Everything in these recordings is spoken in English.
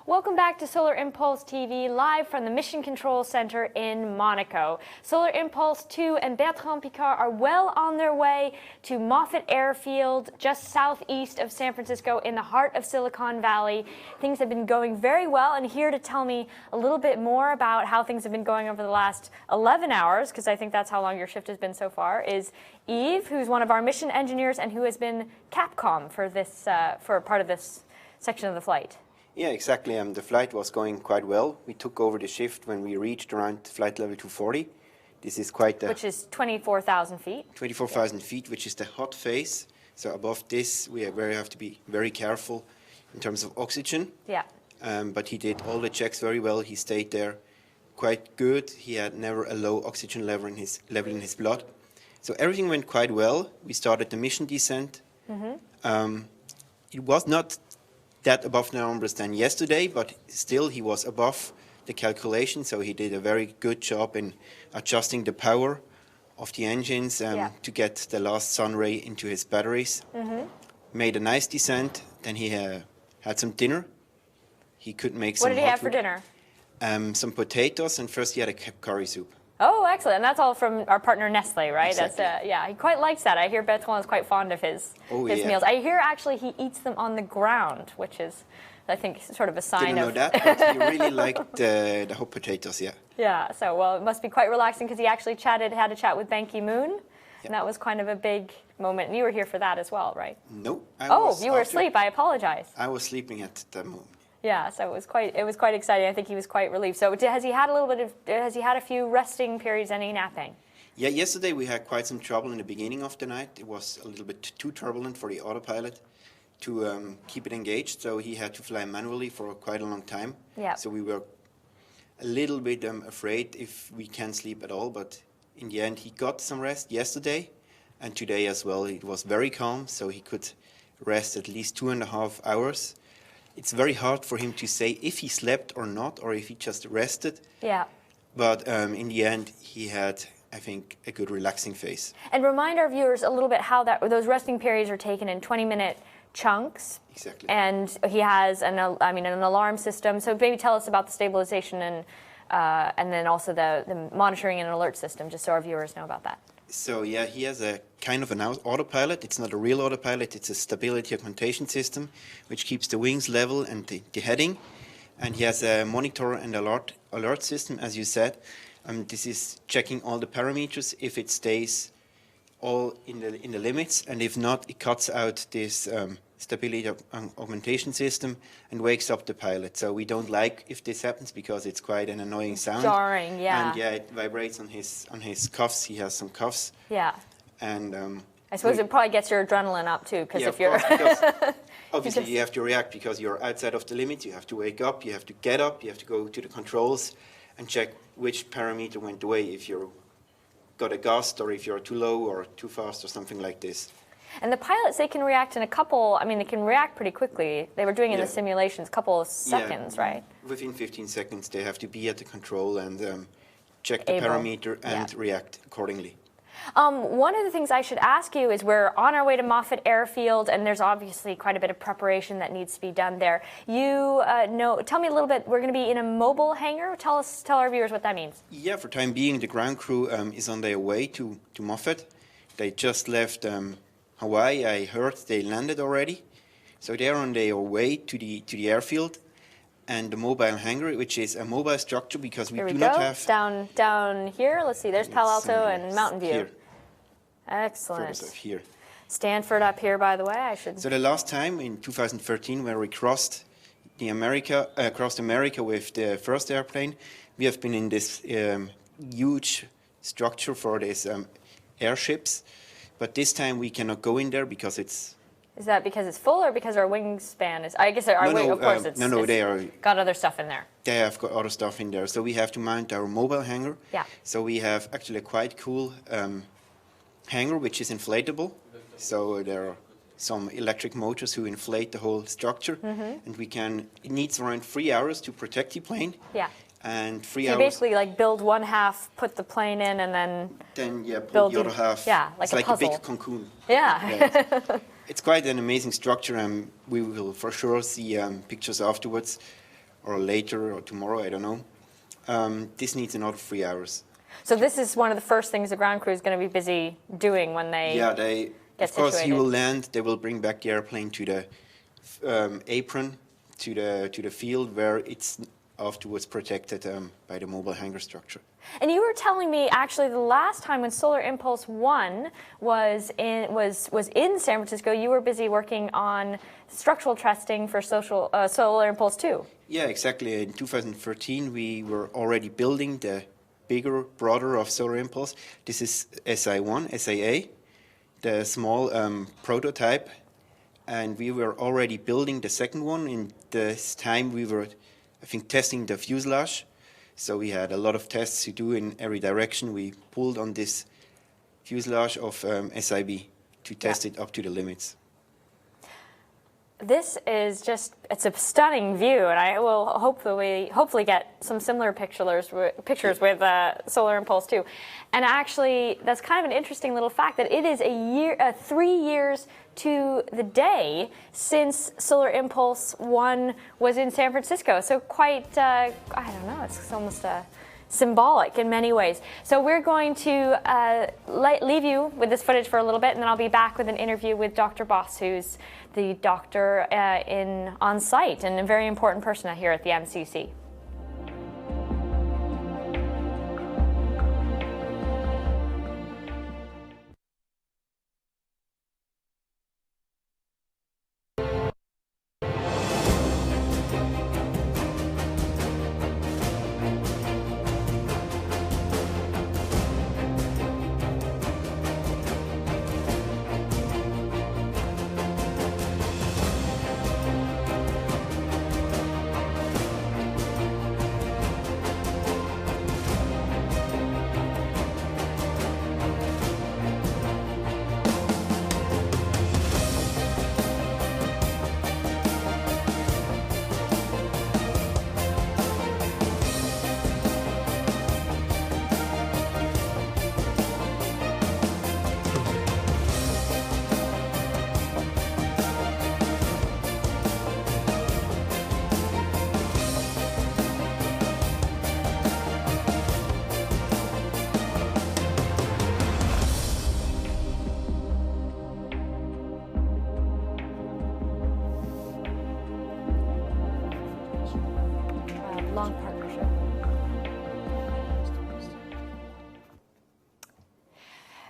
Welcome back to Solar Impulse TV, live from the Mission Control Center in Monaco. Solar Impulse 2 and Bertrand Piccard are well on their way to Moffett Airfield, just southeast of San Francisco, in the heart of Silicon Valley. Things have been going very well, and here to tell me a little bit more about how things have been going over the last 11 hours, because I think that's how long your shift has been so far, is Yves, who's one of our mission engineers and who has been Capcom for this, for part of this section of the flight. Yeah, exactly. The flight was going quite well. We took over the shift when we reached around flight level 240. This is quite a... Which is 24,000 feet. 24,000 feet, which is the hot phase. So above this, we have to be very careful in terms of oxygen. Yeah. But he did all the checks very well. He stayed there quite good. He had never a low oxygen level in his blood. So everything went quite well. We started the mission descent. It was not that above the numbers than yesterday, but still he was above the calculation, so he did a very good job in adjusting the power of the engines to get the last sun ray into his batteries. Made a nice descent, then he had some dinner. He could make some What did he have for dinner? Some potatoes, and first he had a curry soup. Oh, excellent. And that's all from our partner Nestle, right? Exactly. That's yeah, he quite likes that. I hear Bertrand is quite fond of his meals. I hear actually he eats them on the ground, which is, I think, sort of a sign Didn't know that, but he really liked the hot potatoes, yeah. Yeah, so, well, it must be quite relaxing because he actually had a chat with Ban Ki-moon, and that was kind of a big moment. And you were here for that as well, right? No. You were asleep. I apologize. I was sleeping at the moment. Yeah, so it was quite exciting. I think he was quite relieved. So has he had a few resting periods, any napping? Yeah, yesterday we had quite some trouble in the beginning of the night. It was a little bit too turbulent for the autopilot to keep it engaged, so he had to fly manually for quite a long time. Yeah. So we were a little bit afraid if we can sleep at all, but in the end he got some rest yesterday, and today as well. It was very calm, so he could rest at least 2.5 hours. It's very hard for him to say if he slept or not, or if he just rested. Yeah. But in the end, he had, I think, a good relaxing phase. And remind our viewers a little bit how those resting periods are taken in 20-minute chunks. Exactly. And he has an alarm system. So maybe tell us about the stabilization and then also the monitoring and alert system, just so our viewers know about that. So yeah, he has a kind of an autopilot. It's not a real autopilot. It's a stability augmentation system, which keeps the wings level and the heading. And he has a monitor and alert system, as you said. This is checking all the parameters if it stays all in the limits, and if not, it cuts out this stability augmentation system and wakes up the pilot. So we don't like if this happens because it's quite an annoying sound. Jarring, yeah. And yeah, it vibrates on his cuffs. He has some cuffs. Yeah. And I suppose it probably gets your adrenaline up too, because if you're obviously you have to react because you're outside of the limit. You have to wake up. You have to get up. You have to go to the controls and check which parameter went away, if you got a gust or if you're too low or too fast or something like this. And the pilots, they can react in they can react pretty quickly. They were doing in the simulations, a couple of seconds, right? Within 15 seconds, they have to be at the control and check the parameter and react accordingly. One of the things I should ask you is we're on our way to Moffett Airfield, and there's obviously quite a bit of preparation that needs to be done there. Tell me a little bit, we're going to be in a mobile hangar. Tell our viewers what that means. Yeah, for time being, the ground crew is on their way to Moffett. They just left Hawaii. I heard they landed already. So they're on their way to the airfield. And the mobile hangar, which is a mobile structure because we do not have... Down here. Let's see, there's Palo Alto and Mountain View. Here. Excellent. Further here. Stanford up here, by the way. I should... So the last time, in 2013, when we crossed America with the first airplane, we have been in this huge structure for these airships. But this time we cannot go in there because it's... Is that because it's full or because our wingspan is... I guess our wing, of course, it's got other stuff in there. They have got other stuff in there. So we have to mount our mobile hangar. Yeah. So we have actually a quite cool hangar, which is inflatable. So there are some electric motors who inflate the whole structure. And it needs around 3 hours to protect the plane. Yeah. And 3 hours. You basically like build one half, put the plane in, and then build the other half. Yeah, like it's a like puzzle. a big cocoon. Yeah. It's quite an amazing structure, and we will for sure see pictures afterwards or later or tomorrow, I don't know. This needs another 3 hours. So this is one of the first things the ground crew is going to be busy doing when they get of course, situated. he will land. They will bring back the airplane to the apron, to the field where it's afterwards protected by the mobile hangar structure. And you were telling me actually the last time when Solar Impulse 1 was in San Francisco, you were busy working on structural testing for Solar Impulse 2. Yeah, exactly. In 2013, we were already building the bigger brother of Solar Impulse. This is SI1, SIA, the small prototype. And we were already building the second one. In this time, we were, I think, testing the fuselage. So we had a lot of tests to do in every direction. We pulled on this fuselage of SIB to test it up to the limits. This is just, it's a stunning view, and I will hopefully get some similar pictures with Solar Impulse 2. And actually, that's kind of an interesting little fact that it is 3 years to the day since Solar Impulse 1 was in San Francisco. So quite, I don't know, it's almost symbolic in many ways. So we're going to leave you with this footage for a little bit, and then I'll be back with an interview with Dr. Boss, who's the doctor on site and a very important person here at the MCC. Long partnership.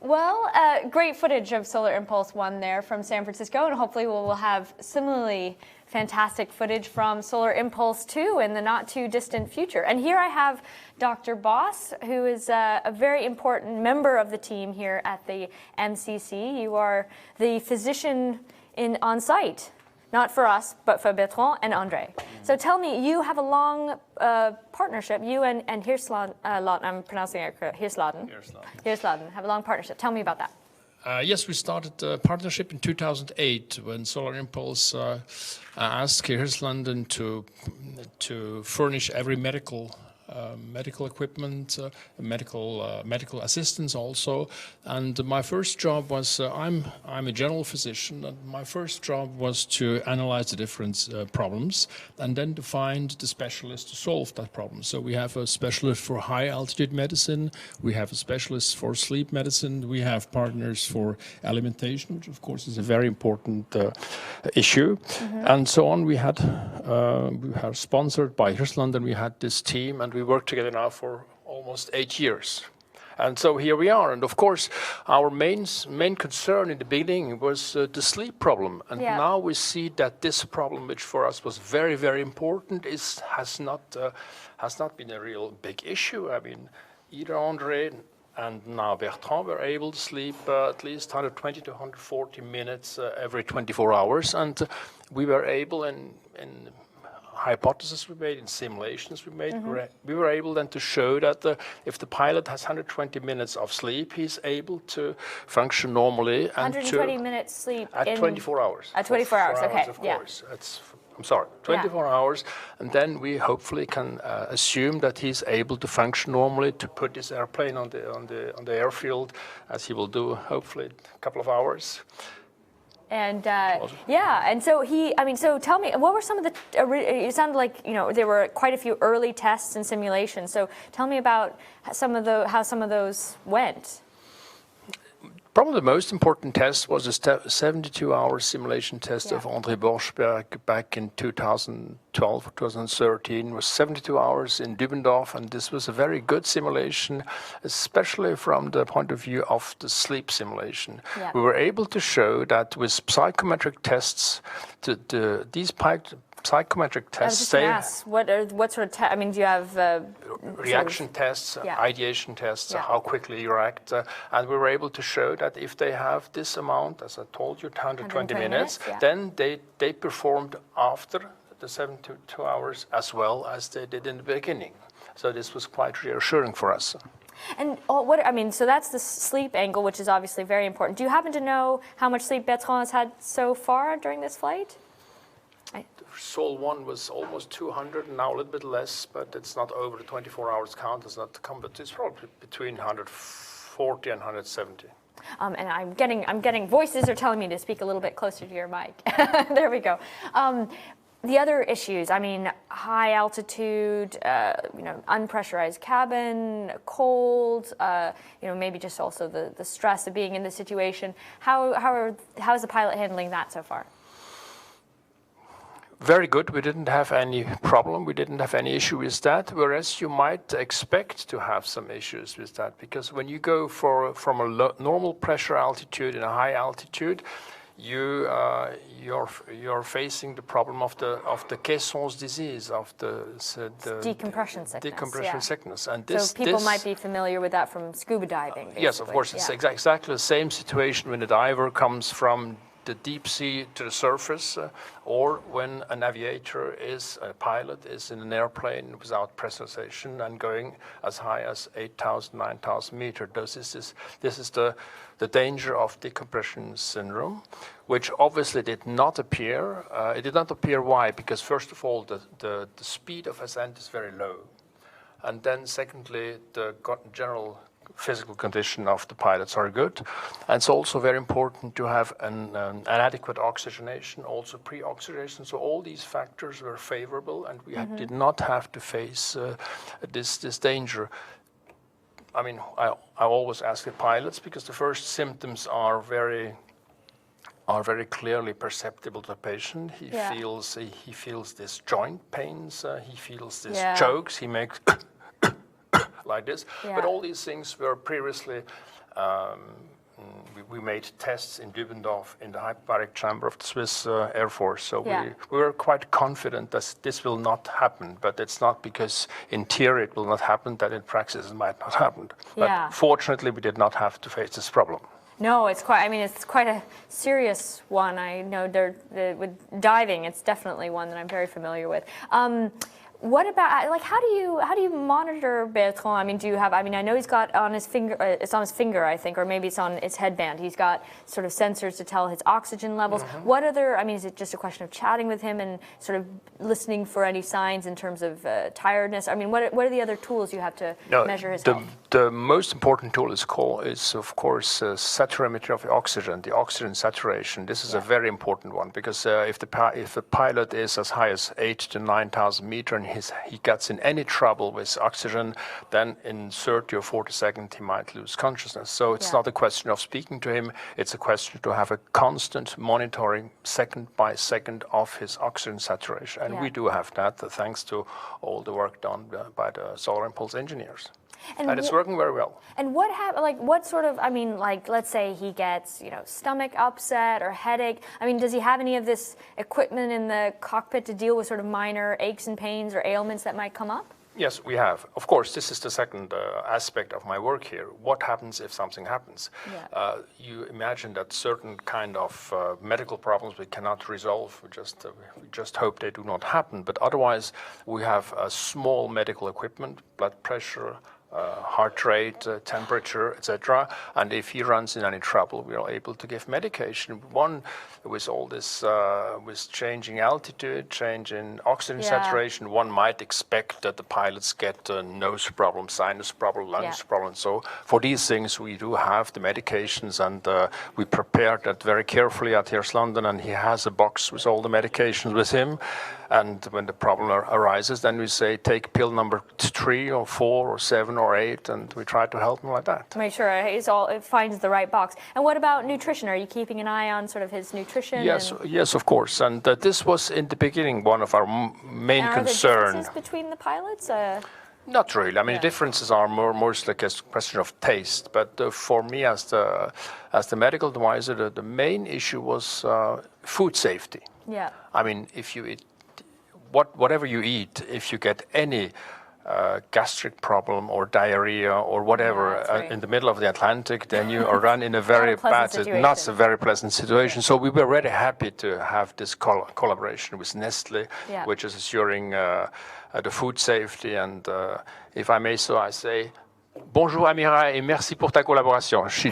Well, great footage of Solar Impulse 1 there from San Francisco, and hopefully we'll have similarly fantastic footage from Solar Impulse 2 in the not too distant future. And here I have Dr. Boss, who is a very important member of the team here at the MCC. You are the physician on site. Not for us, but for Bertrand and Andre. So tell me, you have a long partnership, you and Hirsladen, I'm pronouncing it correct, Hirsladen have a long partnership. Tell me about that. Yes, we started a partnership in 2008 when Solar Impulse asked Hirsladen to furnish every medical equipment, medical assistance also. And my first job was, I'm a general physician, and my first job was to analyze the different problems and then to find the specialist to solve that problem. So we have a specialist for high altitude medicine, we have a specialist for sleep medicine, we have partners for alimentation, which of course is a very important issue, and so on. We had sponsored by Hirsladen, we had this team, and we worked together now for almost 8 years. And so here we are. And of course, our main concern in the beginning was the sleep problem. And now we see that this problem, which for us was very, very important, has not been a real big issue. I mean, either Andre and now Bertrand were able to sleep at least 120 to 140 minutes every 24 hours. And we were able in hypotheses we made, in simulations we made, we were able then to show that if the pilot has 120 minutes of sleep, he's able to function normally. And 120 minutes sleep at 24 hours. At 24 hours, okay. Of course. I'm sorry, 24 hours, and then we hopefully can assume that he's able to function normally, to put this airplane on the airfield, as he will do hopefully in a couple of hours. And yeah, and so so tell me, what were some of the? It sounded like there were quite a few early tests and simulations. So tell me about how some of those went. Probably the most important test was a 72-hour simulation test of André Borschberg back in 2012 or 2013. It was 72 hours in Dübendorf, and this was a very good simulation, especially from the point of view of the sleep simulation. Yeah. We were able to show that with psychometric tests, these psychometric tests. I was just going to ask, what sort of do you have reaction tests, ideation tests, how quickly you react, and we were able to show that if they have this amount, as I told you, 120 minutes, then they performed after the 72 hours as well as they did in the beginning. So this was quite reassuring for us. And so that's the sleep angle, which is obviously very important. Do you happen to know how much sleep Bertrand has had so far during this flight? Sol 1 was almost 200, and now a little bit less, but it's not over the 24 hours count. It's not come, but it's probably between 140 and 170. And I'm getting voices are telling me to speak a little bit closer to your mic. There we go. The other issues, high altitude, unpressurized cabin, cold, maybe just also the stress of being in the situation. How is the pilot handling that so far? Very good. We didn't have any problem. We didn't have any issue with that, whereas you might expect to have some issues with that, because when you go from a normal pressure altitude in a high altitude, you're facing the problem of the caisson's disease, of the decompression sickness. And so people might be familiar with that from scuba diving. Basically. Yes, of course. It's exactly the same situation when a diver comes from the deep sea to the surface, or when an aviator a pilot is in an airplane without pressurization and going as high as 8,000, 9,000 meters. This is the danger of decompression syndrome, which obviously did not appear. It did not appear. Why? Because first of all, the speed of ascent is very low, and then secondly, the general physical condition of the pilots are good. And it's also very important to have an adequate oxygenation, also pre-oxidation. So all these factors were favorable, and we did not have to face this danger. I always ask the pilots, because the first symptoms are very clearly perceptible to the patient. He feels this joint pains, he feels this chokes, he makes like this. But all these things were previously, we made tests in Dübendorf in the hyperbaric chamber of the Swiss Air Force. So we were quite confident that this will not happen. But it's not because in theory it will not happen, that in practice it might not happen. But fortunately, we did not have to face this problem. No, it's quite a serious one. I know with diving, it's definitely one that I'm very familiar with. What about how do you monitor Bertrand? Do you have? I know he's got on his finger. It's on his finger, I think, or maybe it's on his headband. He's got sort of sensors to tell his oxygen levels. What other? Is it just a question of chatting with him and sort of listening for any signs in terms of tiredness? What are the other tools you have to measure his health? The most important tool is of course saturimetry of the oxygen saturation. This is a very important one, because if the pilot is as high as 8,000 to 9,000 meters and he gets in any trouble with oxygen, then in 30 or 40 seconds he might lose consciousness. So it's not a question of speaking to him, it's a question to have a constant monitoring second by second of his oxygen saturation. And we do have that thanks to all the work done by the Solar Impulse engineers. And it's working very well. And what what sort of, let's say he gets, stomach upset or headache. Does he have any of this equipment in the cockpit to deal with sort of minor aches and pains or ailments that might come up? Yes, we have. Of course, this is the second aspect of my work here. What happens if something happens? You imagine that certain kind of medical problems we cannot resolve. We just hope they do not happen. But otherwise, we have small medical equipment, blood pressure, heart rate, temperature, etc. And if he runs in any trouble, we are able to give medication. One, with all this, with changing altitude, change in oxygen saturation, one might expect that the pilots get a nose problem, sinus problem, lungs problem. So for these things, we do have the medications, and we prepared that very carefully at Here's London, and he has a box with all the medications with him. And when the problem arises, then we say, take pill number 3 or 4 or 7 or 8, and we try to help him like that. Make sure it finds the right box. And what about nutrition? Are you keeping an eye on sort of his nutrition? Yes, of course. And this was in the beginning one of our main concerns. Are there differences between the pilots? Not really. I mean, the differences are mostly like a question of taste. But for me, as the medical advisor, the main issue was food safety. Yeah. I mean, if you eat whatever you eat, if you get any gastric problem or diarrhea or whatever in the middle of the Atlantic, then you are run in a very not a very pleasant situation. So we were really happy to have this collaboration with Nestlé, which is assuring the food safety. And if I may so, I say, bonjour Amira et merci pour ta collaboration. She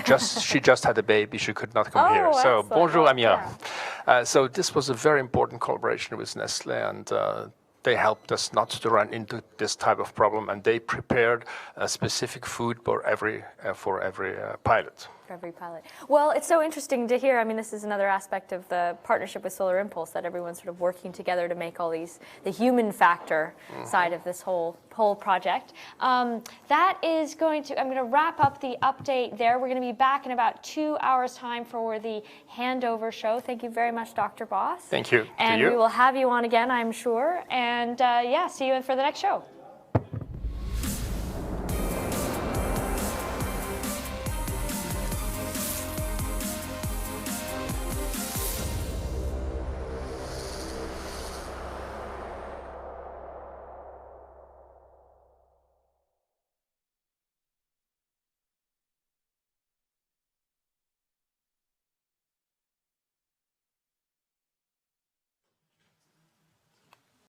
just had a baby, she could not come here. So bonjour Amira. So this was a very important collaboration with Nestlé, and they helped us not to run into this type of problem, and they prepared a specific food for every pilot. For every pilot. Well, it's so interesting to hear. I mean, this is another aspect of the partnership with Solar Impulse, that everyone's sort of working together to make all the human factor side of this whole project. That is I'm going to wrap up the update there. We're going to be back in about 2 hours' time for the handover show. Thank you very much, Dr. Boss. Thank you. And we will have you on again, I'm sure. And see you for the next show.